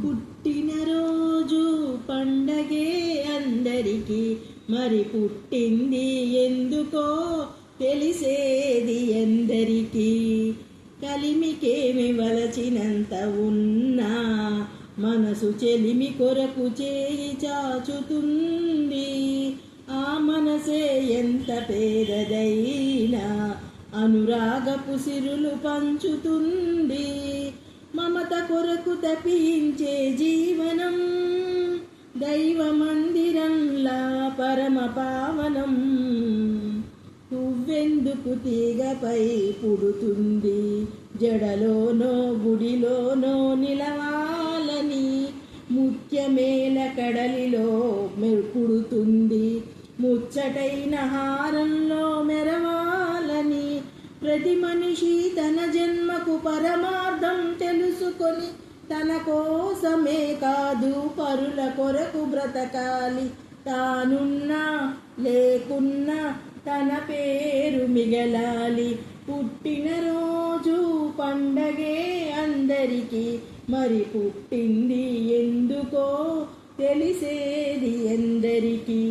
పుట్టినరోజు పండగే అందరికీ, మరి పుట్టింది ఎందుకో తెలిసేది ఎందరికీ. కలిమికేమి వలచినంత ఉన్నా మనసు చెలిమి కొరకు చేయి చాచుతుంది. ఆ మనసే ఎంత పేదదైనా అనురాగపు సిరులు పంచుతుంది. మమత కొరకు తపించే జీవనం దైవ మందిరంలా పరమ పావనం. పువ్వెందుకు తీగపై పుడుతుంది, జడలోనో గుడిలోనో నిలవాలని. ముత్యమేల కడలిలో పుడుతుంది, ముచ్చటైన హారంలో మెరవాలని. ప్రతి మనిషి తన జన్మకు పరమార్థం తెలుసుకొని తన కోసమే కాదు పరుల కొరకు బ్రతకాలి. తానున్నా లేకున్నా తన పేరు మిగలాలి. పుట్టినరోజు పండగే అందరికీ, మరి పుట్టింది ఎందుకో తెలిసేది ఎందరికీ.